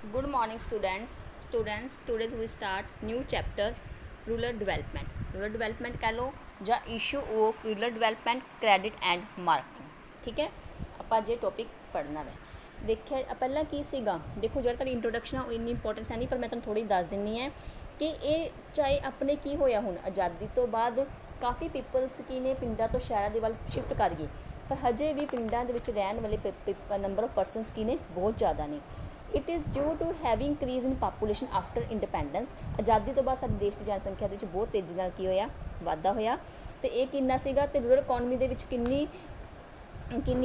Good morning, students. Today we start new chapter, rural development. Rural development कह लो ਜਾਂ issue of rural development, credit and marketing. ठीक है, ਆਪਾਂ ਜੇ topic ਪੜ੍ਹਨਾ ਹੈ। ਦੇਖਿਆ ਪਹਿਲਾਂ ਕੀ ਸੀਗਾ, ਦੇਖੋ ਜਿਹੜਾ ਤੁਹਾਡੀ ਇੰਟਰੋਡਕਸ਼ਨ ਆ ਉਹ ਇੰਨੀ ਇੰਪੋਰਟੈਂਸ ਹੈ ਨਹੀਂ, ਪਰ ਮੈਂ ਤੁਹਾਨੂੰ ਥੋੜ੍ਹੀ ਦੱਸ ਦਿੰਦੀ ਹੈ ਕਿ ਇਹ ਚਾਹੇ ਆਪਣੇ ਕੀ ਹੋਇਆ ਹੁਣ ਆਜ਼ਾਦੀ ਤੋਂ ਬਾਅਦ ਕਾਫੀ ਪੀਪਲਸ ਕੀ ਨੇ ਪਿੰਡਾਂ ਤੋਂ ਸ਼ਹਿਰਾਂ ਦੇ ਵੱਲ ਸ਼ਿਫਟ ਕਰ ਗਏ, ਪਰ ਹਜੇ ਵੀ ਪਿੰਡਾਂ ਦੇ ਵਿੱਚ ਰਹਿਣ ਵਾਲੇ ਨੰਬਰ ਆਫ ਪਰਸਨਸ ਕੀ ਨੇ ਬਹੁਤ ਜ਼ਿਆਦਾ ਨੇ। It is due to heavy increase in population after independence. ਆਜ਼ਾਦੀ ਤੋਂ ਬਾਅਦ ਸਾਡੇ ਦੇਸ਼ ਦੀ ਜਨਸੰਖਿਆ ਦੇ ਵਿੱਚ ਬਹੁਤ ਤੇਜ਼ੀ ਨਾਲ ਕੀ ਹੋਇਆ, ਵਾਧਾ ਹੋਇਆ। ਅਤੇ ਇਹ ਕਿੰਨਾ ਸੀਗਾ, ਅਤੇ ਰੂਰਲ ਇਕੋਨਮੀ ਦੇ ਵਿੱਚ ਕਿੰਨੀ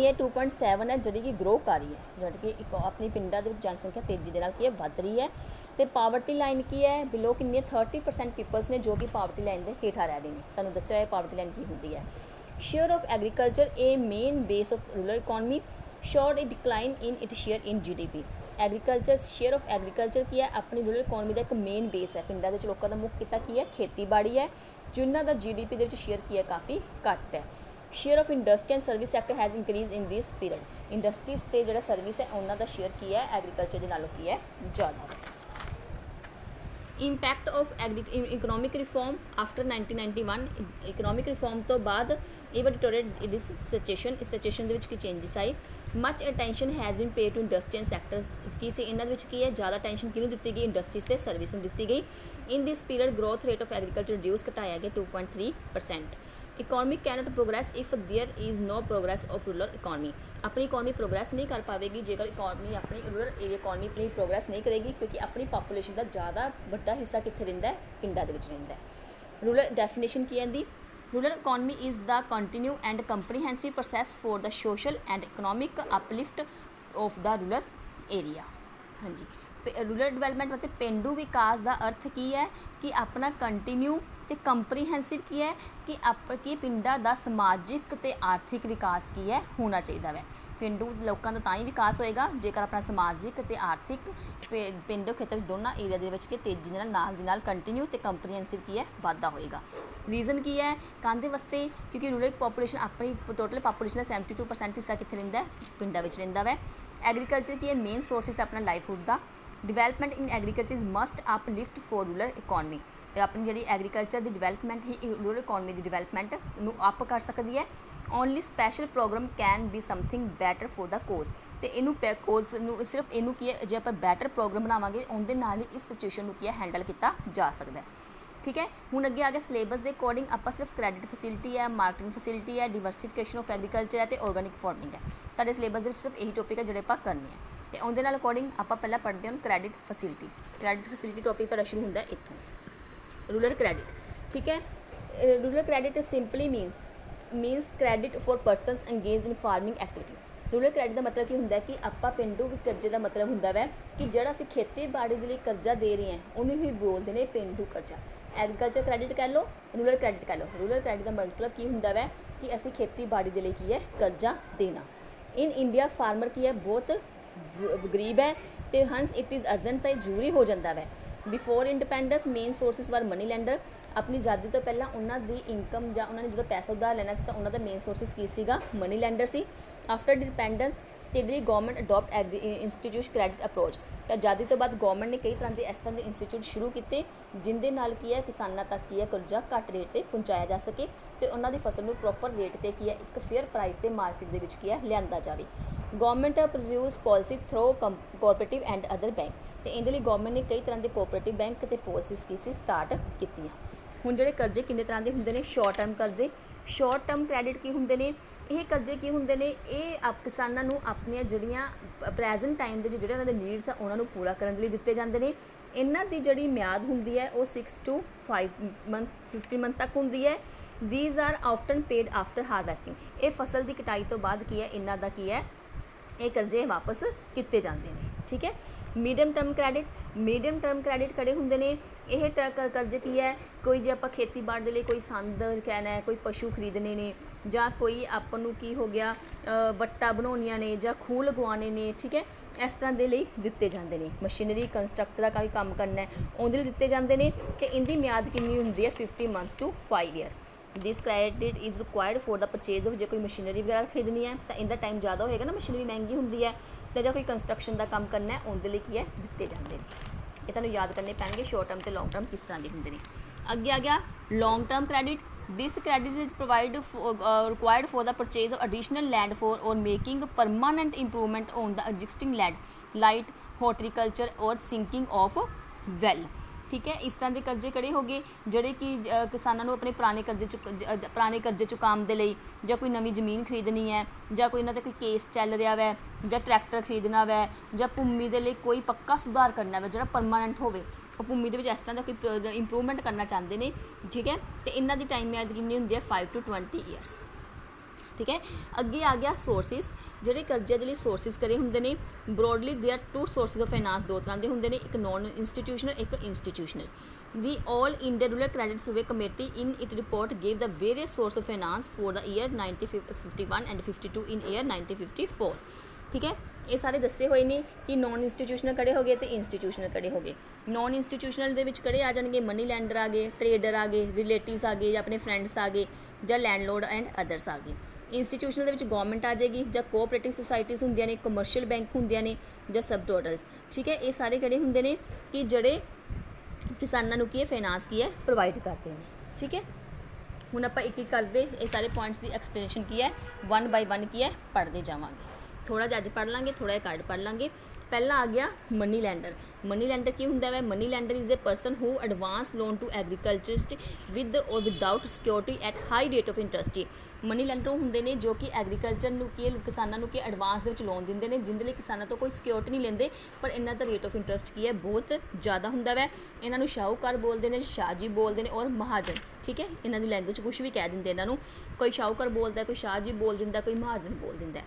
ਹੈ 2.7 ਹੈ ਜਿਹੜੀ ਕਿ ਗਰੋ ਕਰ ਰਹੀ ਹੈ, ਜਿਹੜੀ ਕਿ ਆਪਣੀ ਪਿੰਡਾਂ ਦੇ ਵਿੱਚ ਜਨਸੰਖਿਆ ਤੇਜ਼ੀ ਦੇ ਨਾਲ ਕੀ ਹੈ ਵੱਧ ਰਹੀ ਹੈ। ਅਤੇ ਪਾਵਰਟੀ ਲਾਈਨ ਕੀ ਹੈ, ਬਿਲੋ ਕਿੰਨੀ ਹੈ 30% ਪੀਪਲਸ ਨੇ ਜੋ ਕਿ ਪਾਵਰਟੀ ਲਾਈਨ ਦੇ ਹੇਠਾਂ ਰਹਿ ਰਹੇ ਨੇ। ਤੁਹਾਨੂੰ ਦੱਸਿਆ ਹੋਇਆ ਪਾਵਰਟੀ ਲਾਈਨ ਕੀ ਹੁੰਦੀ ਹੈ। Share of agriculture a main base of rural economy showed a decline in it share in GDP। Agriculture share of agriculture ਕੀ ਹੈ, ਆਪਣੀ ਰੂਰਲ ਇਕੋਨਮੀ ਦਾ ਇੱਕ ਮੇਨ ਬੇਸ ਹੈ। ਪਿੰਡਾਂ ਦੇ ਵਿੱਚ ਲੋਕਾਂ ਦਾ ਮੁੱਖ ਕਿੱਤਾ ਕੀ ਹੈ, ਖੇਤੀਬਾੜੀ ਹੈ, ਜਿਨ੍ਹਾਂ ਦਾ GDP ਦੇ ਵਿੱਚ ਸ਼ੇਅਰ ਕੀ ਹੈ ਕਾਫੀ ਘੱਟ ਹੈ। Share of industry and service sector has increase in this period. Industries ਅਤੇ ਜਿਹੜਾ ਸਰਵਿਸ ਹੈ ਉਹਨਾਂ ਦਾ ਸ਼ੇਅਰ ਕੀ ਹੈ ਐਗਰੀਕਲਚਰ ਦੇ ਨਾਲੋਂ ਕੀ ਹੈ ਜ਼ਿਆਦਾ ਹੈ। Impact of economic reform after 1991। Economic reform ਤੋਂ ਬਾਅਦ ਇਹ ਡਿਟੋਰੇਟ ਦਿਸ ਸਿਚੁਏਸ਼ਨ, ਇਸ ਸਿਚੁਏਸ਼ਨ ਦੇ ਵਿੱਚ ਕੀ ਚੇਂਜਿਸ ਆਏ। Much attention has been paid to industry and sectors. ਕੀ ਸੀ ਇਹਨਾਂ ਦੇ ਵਿੱਚ ਕੀ ਹੈ, ਜ਼ਿਆਦਾ ਅਟੈਂਸ਼ਨ ਕਿਹਨੂੰ ਦਿੱਤੀ ਗਈ, ਇੰਡਸਟਰੀਜ਼ ਅਤੇ ਸਰਵਿਸ ਨੂੰ ਦਿੱਤੀ ਗਈ। In this period growth rate of agriculture reduce ਘਟਾਇਆ ਗਿਆ 2.3%। Economy can't progress if there is no progress of rural economy. ਆਪਣੀ ਇਕੋਨਮੀ ਪ੍ਰੋਗਰੈਸ ਨਹੀਂ ਕਰ ਪਾਵੇਗੀ ਜੇਕਰ ਇਕੋਨਮੀ ਆਪਣੀ ਰੂਰਲ ਏਰੀਆ ਇਕੋਨਮੀ ਆਪਣੀ ਪ੍ਰੋਗਰੈਸ ਨਹੀਂ ਕਰੇਗੀ, ਕਿਉਂਕਿ ਆਪਣੀ ਪਾਪੂਲੇਸ਼ਨ ਦਾ ਜ਼ਿਆਦਾ ਵੱਡਾ ਹਿੱਸਾ ਕਿੱਥੇ ਰਹਿੰਦਾ ਹੈ, ਪਿੰਡਾਂ ਦੇ ਵਿੱਚ ਰਹਿੰਦਾ ਹੈ। ਰੂਰਲ ਡੈਫੀਨੇਸ਼ਨ ਕੀ ਆਂਦੀ, rural economy is the continue and comprehensive process for the social and economic uplift of the rural area. ਹਾਂਜੀ, ਰੂਰਲ ਡਿਵੈਲਪਮੈਂਟ ਮਤਲਬ ਪੇਂਡੂ ਵਿਕਾਸ ਦਾ ਅਰਥ ਕੀ ਹੈ ਕਿ ਆਪਣਾ ਕੰਟੀਨਿਊ ਅਤੇ ਕੰਪਰੀਹੈਂਸਿਵ ਕੀ ਹੈ ਕਿ ਪਿੰਡਾਂ ਦਾ ਸਮਾਜਿਕ ਅਤੇ ਆਰਥਿਕ ਵਿਕਾਸ ਕੀ ਹੈ ਹੋਣਾ ਚਾਹੀਦਾ ਹੈ। ਪੇਂਡੂ ਲੋਕਾਂ ਦਾ ਤਾਂ ਹੀ ਵਿਕਾਸ ਹੋਏਗਾ ਜੇਕਰ ਆਪਣਾ ਸਮਾਜਿਕ ਅਤੇ ਆਰਥਿਕ ਪੇਂਡੂ ਖੇਤਰ ਦੋਨਾਂ ਏਰੀਆ ਦੇ ਵਿੱਚ ਕਿ ਤੇਜ਼ੀ ਨਾਲ ਦੀ ਨਾਲ ਕੰਟੀਨਿਊ ਅਤੇ ਕੰਪਰੀਹੈਂਸਿਵ ਕੀ ਹੈ ਵਾਧਾ ਹੋਏਗਾ। ਰੀਜ਼ਨ ਕੀ ਹੈ ਕਾਹਦੇ ਵਾਸਤੇ, ਕਿਉਂਕਿ ਰੂਰਲ ਪਾਪੂਲੇਸ਼ਨ ਆਪਣੀ ਟੋਟਲ ਪਾਪੂਲੇਸ਼ਨ ਦਾ 72% ਹਿੱਸਾ ਕਿੱਥੇ ਰਹਿੰਦਾ, ਪਿੰਡਾਂ ਵਿੱਚ ਰਹਿੰਦਾ ਵੈ। ਐਗਰੀਕਲਚਰ ਕੀ ਹੈ ਮੇਨ ਸੋਰਸਿਸ ਆਪਣਾ ਲਾਈਵਹੁੱਡ ਦਾ। Development in agriculture is must uplift for rural economy. ਅਤੇ ਆਪਣੀ ਜਿਹੜੀ ਐਗਰੀਕਲਚਰ ਦੀ ਡਿਵੈਲਪਮੈਂਟ ਹੀ ਰੂਰਲ ਇਕੋਨਮੀ ਦੀ ਡਿਵੈਲਪਮੈਂਟ ਨੂੰ ਅਪ ਕਰ ਸਕਦੀ ਹੈ। Only special programme can be something better for the cause. ਅਤੇ ਇਹਨੂੰ ਕੋਜ਼ ਨੂੰ ਸਿਰਫ ਇਹਨੂੰ ਕੀ ਹੈ, ਜੇ ਆਪਾਂ ਬੈਟਰ ਪ੍ਰੋਗਰਾਮ ਬਣਾਵਾਂਗੇ ਉਹਦੇ ਨਾਲ ਹੀ ਇਸ ਸਿਚੁਏਸ਼ਨ ਨੂੰ ਕੀ ਹੈ ਹੈਂਡਲ ਕੀਤਾ ਜਾ ਸਕਦਾ ਹੈ। ਠੀਕ ਹੈ, ਹੁਣ ਅੱਗੇ ਆ ਗਿਆ ਸਿਲੇਬਸ ਦੇ ਅਕੋਰਡਿੰਗ ਆਪਾਂ ਸਿਰਫ ਕ੍ਰੈਡਿਟ ਫੈਸਿਲਿਟੀ ਹੈ, ਮਾਰਕੀਟਿੰਗ ਫੈਸਿਲਿਟੀ ਹੈ, ਡਿਵਰਸੀਫਿਕੇਸ਼ਨ ਆਫ ਐਗਰੀਕਲਚਰ ਹੈ ਅਤੇ ਆਰਗੈਨਿਕ ਫਾਰਮਿੰਗ ਹੈ। ਤੁਹਾਡੇ ਸਿਲੇਬਸ ਦੇ ਵਿੱਚ ਸਿਰਫ ਇਹੀ ਟੋਪਿਕ ਹੈ ਜਿਹੜੇ ਆਪਾਂ ਕਰਨੇ ਆ। ਅਤੇ ਉਹਦੇ ਨਾਲ ਅਕੋਰਡਿੰਗ ਆਪਾਂ ਪਹਿਲਾਂ ਪੜ੍ਹਦੇ ਹਾਂ credit facility. Credit facility topic ਤੁਹਾਡਾ ਸ਼ੁਰੂ ਹੁੰਦਾ ਇੱਥੋਂ, ਰੂਰਲ ਕ੍ਰੈਡਿਟ। ਠੀਕ ਹੈ, rural credit simply means credit for persons engaged in farming activity. Rural credit ਦਾ ਮਤਲਬ ਕੀ ਹੁੰਦਾ ਕਿ ਆਪਾਂ ਪੇਂਡੂ ਕਰਜ਼ੇ ਦਾ ਮਤਲਬ ਹੁੰਦਾ ਵੈ ਕਿ ਜਿਹੜਾ ਅਸੀਂ ਖੇਤੀਬਾੜੀ ਦੇ ਲਈ ਕਰਜ਼ਾ ਦੇ ਰਹੇ ਹਾਂ ਉਹਨੂੰ ਹੀ ਬੋਲਦੇ ਨੇ ਪੇਂਡੂ ਕਰਜ਼ਾ। ਐਗਰੀਕਲਚਰ ਕ੍ਰੈਡਿਟ ਕਹਿ ਲਓ, ਰੂਰਲ ਕ੍ਰੈਡਿਟ ਕਹਿ ਲਓ। ਰੂਰਲ ਕ੍ਰੈਡਿਟ ਦਾ ਮਤਲਬ ਕੀ ਹੁੰਦਾ ਵੈ ਕਿ ਅਸੀਂ ਖੇਤੀਬਾੜੀ ਦੇ ਲਈ ਕੀ ਹੈ ਕਰਜ਼ਾ ਦੇਣਾ। ਇਨ ਇੰਡੀਆ ਫਾਰਮਰ ਕੀ ਹੈ ਬਹੁਤ ਗਰੀਬ ਹੈ ਅਤੇ ਹੰਸ ਇਟ ਇਜ਼ ਅਰਜੈਂਟ, ਤਾਂ ਇਹ ਜ਼ਰੂਰੀ ਹੋ ਜਾਂਦਾ ਵੈ। ਬਿਫੋਰ ਇੰਡੀਪੈਂਡੈਂਸ ਮੇਨ ਸੋਰਸਿਸ ਵਾਰ ਮਨੀ ਲੈਂਡਰ। ਆਪਣੀ ਆਜ਼ਾਦੀ ਤੋਂ ਪਹਿਲਾਂ ਉਹਨਾਂ ਦੀ ਇਨਕਮ ਜਾਂ ਉਹਨਾਂ ਨੇ ਜਦੋਂ ਪੈਸਾ ਉਧਾਰ ਲੈਣਾ ਸੀ ਤਾਂ ਉਹਨਾਂ ਦਾ ਮੇਨ ਸੋਰਸਿਸ ਕੀ ਸੀਗਾ, ਮਨੀ ਲੈਂਡਰ ਸੀ। After independence steadily government adopt institute credit approach. ਤਾਂ ਆਜ਼ਾਦੀ ਤੋਂ ਬਾਅਦ ਗੌਰਮੈਂਟ ਨੇ ਕਈ ਤਰ੍ਹਾਂ ਦੇ ਇਸ ਤਰ੍ਹਾਂ ਦੇ ਇੰਸਟੀਟਿਊਟ ਸ਼ੁਰੂ ਕੀਤੇ ਜਿਹਦੇ ਨਾਲ ਕੀ ਹੈ ਕਿਸਾਨਾਂ ਤੱਕ ਕੀ ਹੈ ਕਰਜ਼ਾ ਘੱਟ ਰੇਟ 'ਤੇ ਪਹੁੰਚਾਇਆ ਜਾ ਸਕੇ ਅਤੇ ਉਹਨਾਂ ਦੀ ਫਸਲ ਨੂੰ ਪ੍ਰੋਪਰ ਰੇਟ 'ਤੇ ਕੀ ਹੈ ਇੱਕ ਫੇਅਰ ਪ੍ਰਾਈਸ 'ਤੇ ਮਾਰਕੀਟ ਦੇ ਵਿੱਚ ਕੀ ਹੈ ਲਿਆਂਦਾ ਜਾਵੇ। Government produce policy through cooperative and other bank. ਅਤੇ ਇਹਦੇ ਲਈ ਗੌਰਮੈਂਟ ਨੇ ਕਈ ਤਰ੍ਹਾਂ ਦੇ ਕੋਆਪਰੇਟਿਵ ਬੈਂਕ ਅਤੇ ਪੋਲਿਸੀਜ਼ ਕੀ ਸੀ ਸਟਾਰਟ ਕੀਤੀਆਂ। ਹੁਣ ਜਿਹੜੇ ਕਰਜ਼ੇ ਕਿੰਨੇ ਤਰ੍ਹਾਂ ਦੇ ਹੁੰਦੇ ਨੇ, ਸ਼ਾਰਟ ਟਰਮ ਕਰਜ਼ੇ। ਸ਼ਾਰਟ ਟਰਮ ਕ੍ਰੈਡਿਟ ਕੀ ਹੁੰਦੇ ਨੇ, ਇਹ ਕਰਜ਼ੇ ਕੀ ਹੁੰਦੇ ਨੇ, ਇਹ ਕਿਸਾਨਾਂ ਨੂੰ ਆਪਣੀਆਂ ਜਿਹੜੀਆਂ ਪ੍ਰੈਜ਼ੈਂਟ ਟਾਈਮ ਦੇ ਜਿਹੜੇ ਉਹਨਾਂ ਦੇ ਨੀਡਸ ਆ ਉਹਨਾਂ ਨੂੰ ਪੂਰਾ ਕਰਨ ਦੇ ਲਈ ਦਿੱਤੇ ਜਾਂਦੇ ਨੇ। ਇਹਨਾਂ ਦੀ ਜਿਹੜੀ ਮਿਆਦ ਹੁੰਦੀ ਹੈ ਉਹ 6 to 15 ਮੰਥ ਤੱਕ ਹੁੰਦੀ ਹੈ। These are often paid after harvesting. ਇਹ ਫਸਲ ਦੀ ਕਟਾਈ ਤੋਂ ਬਾਅਦ ਕੀ ਹੈ ਇਹਨਾਂ ਦਾ ਕੀ ਹੈ ਇਹ ਕਰਜ਼ੇ ਵਾਪਸ ਕੀਤੇ ਜਾਂਦੇ ਨੇ। ਠੀਕ ਹੈ, ਮੀਡੀਅਮ ਟਰਮ ਕ੍ਰੈਡਿਟ ਕਿਹੜੇ ਹੁੰਦੇ ਨੇ, ਇਹ ਕਰਜ਼ੇ ਕੀ ਹੈ, ਕੋਈ ਜੇ ਆਪਾਂ ਖੇਤੀਬਾੜੀ ਦੇ ਲਈ ਕੋਈ ਸੰਦ ਕਹਿਣਾ ਹੈ, ਕੋਈ ਪਸ਼ੂ ਖਰੀਦਣੇ ਨੇ ਜਾਂ ਕੋਈ ਆਪਾਂ ਨੂੰ ਕੀ ਹੋ ਗਿਆ ਵੱਟਾਂ ਬਣਾਉਣੀਆਂ ਨੇ ਜਾਂ ਖੂਹ ਲਗਵਾਉਣੇ ਨੇ। ਠੀਕ ਹੈ, ਇਸ ਤਰ੍ਹਾਂ ਦੇ ਲਈ ਦਿੱਤੇ ਜਾਂਦੇ ਨੇ। ਮਸ਼ੀਨਰੀ ਕੰਸਟਰਕਟ ਦਾ ਕੋਈ ਕੰਮ ਕਰਨਾ ਹੈ ਉਹਦੇ ਲਈ ਦਿੱਤੇ ਜਾਂਦੇ ਨੇ ਅਤੇ ਇਹਦੀ ਮਿਆਦ ਕਿੰਨੀ ਹੁੰਦੀ ਹੈ 50 months to 5 years। This credit is required for the purchase of, ਜੇ ਕੋਈ ਮਸ਼ੀਨਰੀ ਵਗੈਰਾ ਖਰੀਦਣੀ ਹੈ ਤਾਂ ਇਹਦਾ ਟਾਈਮ ਜ਼ਿਆਦਾ ਹੋਏਗਾ ਨਾ, ਮਸ਼ੀਨਰੀ ਮਹਿੰਗੀ ਹੁੰਦੀ ਹੈ ਤੇ ਜਾਂ ਕੋਈ ਕੰਸਟਰਕਸ਼ਨ ਦਾ ਕੰਮ ਕਰਨਾ ਹੈ ਉਹਦੇ ਲਈ ਕੀ ਹੈ ਦਿੱਤੇ ਜਾਂਦੇ ਨੇ। ਇਹ ਤੁਹਾਨੂੰ ਯਾਦ ਕਰਨੇ ਪੈਣਗੇ ਸ਼ੋਰਟ ਟਰਮ ਤੇ ਲੌਂਗ ਟਰਮ ਕਿਸ ਤਰ੍ਹਾਂ ਦੇ ਹੁੰਦੇ ਨੇ। ਅੱਗੇ ਆ ਗਿਆ long term credit. This credit is required for the purchase of additional land for or making permanent improvement on the existing land, light, horticulture or sinking of well। ठीक है, इस तरह के कर्जे किहड़े हो गए जिहड़े कि किसानों को अपने पुराने कर्जे चुकाउण दे लई जां कोई नवीं जमीन खरीदनी है जां कोई इन्हां दा कोई केस चल रहा वै जां ट्रैक्टर खरीदना वै जां भूमि दे लई कोई पक्का सुधार करना वै जिहड़ा परमानेंट होवे, भूमि दे विच इस तरह का कोई इंप्रूवमेंट करना चाहते हैं। ठीक है, तो इन्हां दी टाइम मैद कितनी हुंदी है 5 to 20 ईयर्स। ठीक है, अगे आ गया सोर्सिस। ਜਿਹੜੇ ਕਰਜ਼ੇ ਦੇ ਲਈ ਸੋਰਸਿਸ ਕਰੇ ਹੁੰਦੇ ਨੇ broadly there are two sources of finance, ਦੋ ਤਰ੍ਹਾਂ ਦੇ ਹੁੰਦੇ ਨੇ, ਇੱਕ ਨੋਨ ਇੰਸਟੀਟਿਊਸ਼ਨਲ ਇੱਕ institutional. The all India rural credit survey committee in it report gave the various source of finance for the year 1951 and 52 in year 1954। ठीक है, ये सारे दसे हुए ने कि नॉन इंस्टीट्यूशनल कड़े हो गए तो इंस्टीट्यूशनल कड़े हो गए। नॉन इंस्टीट्यूशनल दे विच कड़े आ जाएंगे मनी लैंडर आ गए, ट्रेडर आ गए, रिलेटिव्स आ गए, या अपने फ्रेंड्स आ गए, या लैंडलॉर्ड एंड अदर्स आ गए। इंस्टीट्यूशनल दे विच गवर्नमेंट आ जाएगी, या कोऑपरेटिव सोसाइटीज़ होंदियां ने, कमर्शियल बैंक होंदियां ने, या सब टोटल्स। ठीक है, ये सारे कड़े होंदे ने कि जड़े किसानों को की फाइनांस की है प्रोवाइड करते हैं। ठीक है, हुण आपां एक एक करदे ये सारे पॉइंट्स की एक्सप्लेनेशन की है वन बाय वन की है पढ़ते जावांगे। थोड़ा जिहा अज पढ़ लांगे, थोड़ा जिहा कल पढ़ लांगे। पहला आ गया मनी लैंडर। मनी लैंडर की हुंदा है? Money lender is a person who advance loan to agriculturist with or without security at high rate of interest. Money lender होंदे ने जो कि एग्रीकल्चर नूं की किसानों नूं की एडवांस दे विच लोन दिंदे ने, जिंदे लई किसानों तो कोई सिक्योरिटी नहीं लेंदे, पर इन्हां दा रेट ऑफ इंटरस्ट की है बहुत ज़्यादा हुंदा वै। इन्हां नूं शाहूकार बोलदे ने, शाह जी बोलदे ने और महाजन। ठीक है, इन्हां दी लैंग्वेज कुछ भी कह दिंदे इन्हां नूं, कोई शाहूकार बोलदा, कोई शाह जी बोल दिंदा, कोई महाजन बोल दिंदा।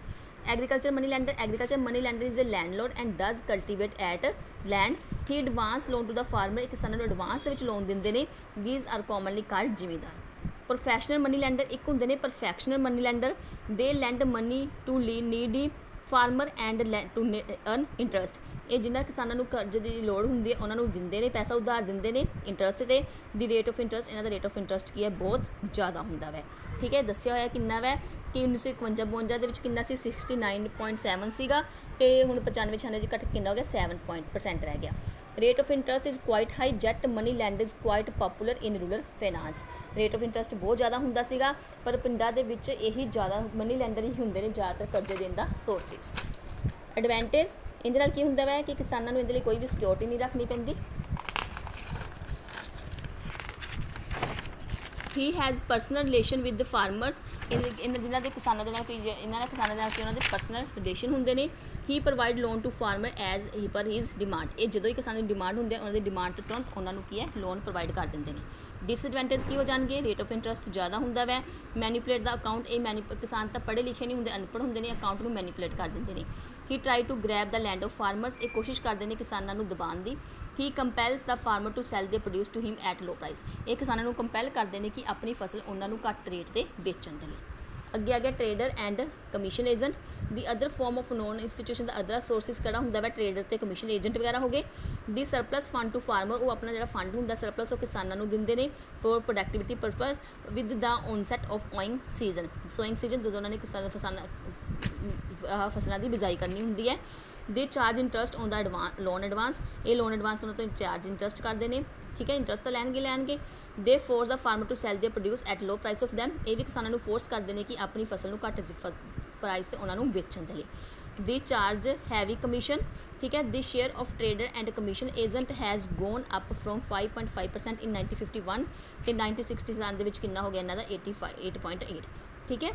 Agriculture money lender is a landlord and does cultivate at land. He advance loan to the farmer, एक किसानों को एडवांस दे विच लोन दिंदे ने। These are commonly called zamindar. Professional money lender एक होंदे ने professional money lender, they lend money to needy farmer and to earn interest. ये जिन्हें किसानों को कर्ज की लोड़ होंगी है उन्होंने दिंदे ने, पैसा उधार दिंदे ने इंटरस्ट से। दी रेट ऑफ इंटरस्ट, इन्हों का रेट ऑफ इंटरस्ट की है बहुत ज़्यादा होंदा वै। ठीक है, दस्सिया होया किन्ना वै कि 1951-52 ਦੇ ਵਿੱਚ ਕਿੰਨਾ ਸੀ 69.7 ਸੀਗਾ, ਤੇ ਹੁਣ 95-96 ਘਟ ਕਿੰਨਾ ਹੋ ਗਿਆ 7% ਰਹਿ ਗਿਆ। Rate of interest is quite high, जट money lender is quite popular in rural finance. Rate of interest बहुत ज़्यादा हुंदा सीगा, पर पिंडां दे विच यही ज़्यादा मनी लैंडर ही हुंदे ने ज़्यादातर कर्जे देण दा सोर्सिस। एडवांटेज इहदे नाल की हुंदा वै कि किसानां नूं इहदे लई कोई भी सिक्योरिटी नहीं रखनी पैंदी। He has personal relation with the farmers, जिन्हों के किसानों के कोई इन्होंने किसानों के उन्होंने परसनल रिलेशन होंगे ने। He provide loan to farmer as he per his demand, ये जो ही किसानों की डिमांड होंगे उन्होंने डिमांड तो तुरंत उन्होंने की है लोन प्रोवाइड कर देंगे ने। डिसएडवांटेज की हो जाएंगे, रेट ऑफ इंटरस्ट ज़्यादा होंदा वै। मैनीपुलेट द अकाउंट, ये किसान तो पढ़े लिखे नहीं होंगे, अनपढ़ होंगे ने, अकाउंट में मैनीपुलेट कर देंगे ने। He try to grab the land of farmers, ये कोशिश करते हैं किसानों को दबाने की। He compels the farmer to sell their produce to him at low price, ये किसानों को कंपैल करते हैं कि अपनी फसल उन्होंने घट रेट से बेचण दे लई। अगे आ गया trader and commission agent. The other form of non institution the other sources कड़ा होंदा वै ट्रेडर ते कमीशन एजेंट वगैरह हो गए। दी सरप्लस फंड टू फार्मर, वो अपना जो फंड होंदा सरप्लस वो किसानों को दिंदे ने for productivity purpose with the onset of sowing season. Sowing season जो उन्होंने फसलों की बिजाई करनी होंदी है। They charge interest on the loan advance, ये लोन एडवांस उन्होंने तो चार्ज इंटरस्ट करते हैं। ठीक है, इंटरस्ट तो लैनगे। They force the farmer to sell their produce at low price of them, ये भी किसानों को फोर्स करते हैं कि अपनी फसल को घट प्राइस से उन्होंने बेचण दे लई। They charge heavy commission. ठीक है, the share of trader and commission agent has gone up from 5.5% in 1951 to 1967 के कितना हो गया इन्हों का 8.8। ठीक है,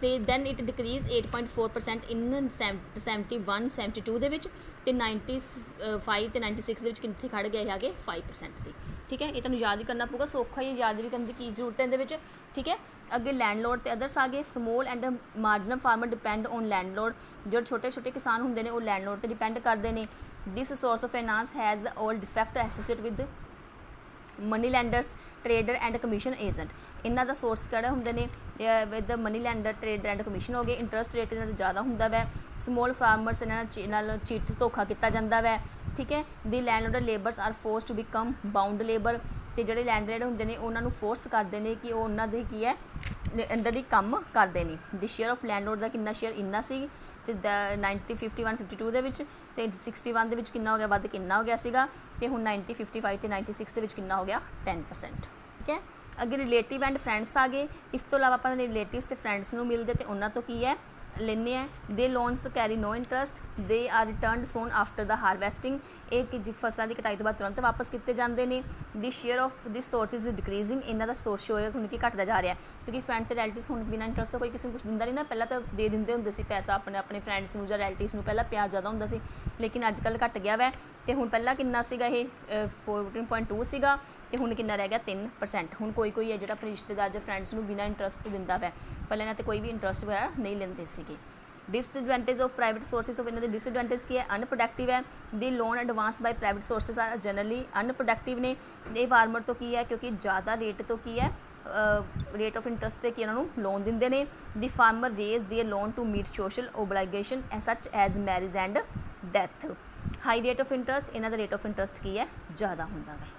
तो दैन इट डिक्रीज 8.4% इन 71-72 ਦੇ ਵਿੱਚ ਤੇ 95 ਤੇ 96 ਦੇ ਵਿੱਚ कितने खड़ गए है 5% से। ठीक है, ये तुहानूं याद ही करना पऊगा, सौखा ही याद भी करने की जरूरत है इहदे विच। ठीक है, अगे लैंडलॉर्ड ते अदर्स आ गए। Small and marginal farmer depend on landlord, जो छोटे छोटे किसान होंगे ने वो लैंडलॉर्ड ते डिपेंड करते हैं। This source of finance has all defect associate with money lenders trader and commission agent. इन्हों का सोर्स किहड़े होंगे ने with money lender trader and commission हो गए। इंटरस्ट रेट इन्हों ज़्यादा होंदा वै। स्मॉल फार्मर्स इन्होंने चीट धोखा किया जाता वै। ठीक है, the landlord labours are force to become bound labour, तो जोड़े लैंडलॉर्ड होंगे ने उन्होंने फोर्स करते हैं कि उन्होंने की है ਅੰਡਰ ਹੀ ਕੰਮ ਕਰਦੇ ਨੇ। ਦੀ ਸ਼ੇਅਰ ਆਫ ਲੈਂਡਲੋਰਡ ਦਾ ਕਿੰਨਾ ਸ਼ੇਅਰ, ਇੰਨਾ ਸੀ, ਤੇ 1951-52 ਦੇ ਵਿੱਚ, ਤੇ 61 ਦੇ ਵਿੱਚ ਕਿੰਨਾ ਹੋ ਗਿਆ, ਵੱਧ ਕਿੰਨਾ ਹੋ ਗਿਆ ਸੀਗਾ, ਤੇ ਹੁਣ 1955 ਤੇ 96 ਦੇ ਵਿੱਚ ਕਿੰਨਾ ਹੋ ਗਿਆ, 10%। ਠੀਕ ਹੈ। ਅੱਗੇ ਰਿਲੇਟਿਵ ਐਂਡ ਫਰੈਂਡਸ ਆ ਗਏ। ਇਸ ਤੋਂ ਇਲਾਵਾ ਆਪਾਂ ਰਿਲੇਟਿਵਸ ਤੇ ਫਰੈਂਡਸ ਨੂੰ ਮਿਲਦੇ ਤੇ ਉਹਨਾਂ ਤੋਂ ਕੀ ਹੈ ਲੈਂਦੇ ਹੈ। The loans carry no interest, they are returned soon after the harvesting, ਇਹ ਕਿ ਫਸਲਾਂ ਦੀ ਕਟਾਈ ਤੋਂ ਬਾਅਦ ਤੁਰੰਤ ਵਾਪਸ ਕੀਤੇ ਜਾਂਦੇ ਨੇ। The share of this sources is decreasing, ਇਹਨਾਂ ਦਾ ਸੋਰਸ ਸ਼ੋਅਰ ਹੁਣ ਕੀ ਘਟਦਾ ਜਾ ਰਿਹਾ, ਕਿਉਂਕਿ ਫਰੈਂਡ ਤੇ ਰੈਲੇਟਿਵਸ ਹੁਣ ਬਿਨਾਂ ਇੰਟਰਸਟ ਤੋਂ ਕੋਈ ਕਿਸੇ ਨੂੰ ਕੁਛ ਦਿੰਦਾ ਨਹੀਂ ਨਾ। ਪਹਿਲਾਂ ਤਾਂ ਦੇ ਦਿੰਦੇ ਹੁੰਦੇ ਸੀ ਪੈਸਾ ਆਪਣੇ ਫਰੈਂਡਸ ਨੂੰ ਜਾਂ ਰੈਲੇਟਿਵਸ ਨੂੰ, ਪਹਿਲਾਂ ਪਿਆਰ ਜ਼ਿਆਦਾ ਹੁੰਦਾ ਸੀ, ਲੇਕਿਨ ਅੱਜ ਕੱਲ੍ਹ ਘਟ ਗਿਆ ਵੈ। ਤੇ ਹੁਣ ਪਹਿਲਾਂ ਕਿੰਨਾ ਸੀਗਾ ਇਹ 14.2 ਸੀਗਾ, ਤੇ ਹੁਣ ਕਿੰਨਾ ਰਹਿ ਗਿਆ 3%। ਹੁਣ ਕੋਈ ਹੈ ਜਿਹੜਾ ਆਪਣੇ ਰਿਸ਼ਤੇਦਾਰ ਜਾਂ ਫਰੈਂਡਸ ਨੂੰ ਬਿਨਾਂ ਇੰਟਰਸਟ ਤੋਂ ਦਿੰਦਾ ਵੈ, ਪਹਿਲਾਂ ਇਹਨਾਂ 'ਤੇ ਕੋਈ ਵੀ ਇੰਟਰਸਟ ਵਗੈਰਾ ਨਹੀਂ ਲੈਂਦੇ ਸੀਗੇ। Disadvantage of private sources of इन्होंने डिसएडवांटेज की है, अनप्रोडक्टिव है। The loan advance by private sources are generally unproductive ने। ये फार्मर तो की है क्योंकि ज़्यादा रेट तो की है रेट ऑफ इंटरस्ट से की उन्होंने लोन देंगे ने। The farmer raise their loan to meet social obligation such as marriage and death. High rate of interest, इन्हों का रेट ऑफ इंटरस्ट की है ज़्यादा होंगे है।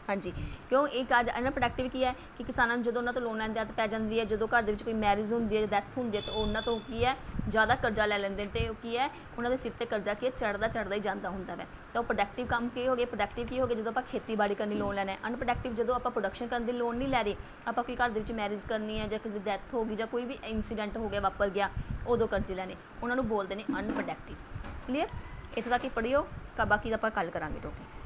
हाँ जी, क्यों एक अज अनप्रोडक्टिव की है कि किसानों जो उन्होंने तो लोन लैन की आदत पै जाती है, जो घर कोई मैरिज होंगी है, डैथ होंगी है, तो उन्होंने तो की है ज़्यादा कर्जा लै लेंगे, तो की है उन्होंने सिर पर कर्जा की चढ़ता ही जाता होंगे है। तो प्रोडक्टिव काम की हो गए, प्रोडक्टिव की हो गए जो आप खेतीबाड़ी करनी लोन लैना है। अनप्रोडक्टिव जो आप प्रोडक्शन करने लोन नहीं लै रहे, आप कोई घर के मैरिज करनी है, किसी की डैथ हो गई, या कोई भी इंसीडेंट हो गया वापर गया, उदों कर्जे लैने, उन्होंने बोलते हैं अनप्रोडक्टिव। क्लीयर, इतों तक ही पढ़ियो, बाकी आप कल करांगे टॉपिक।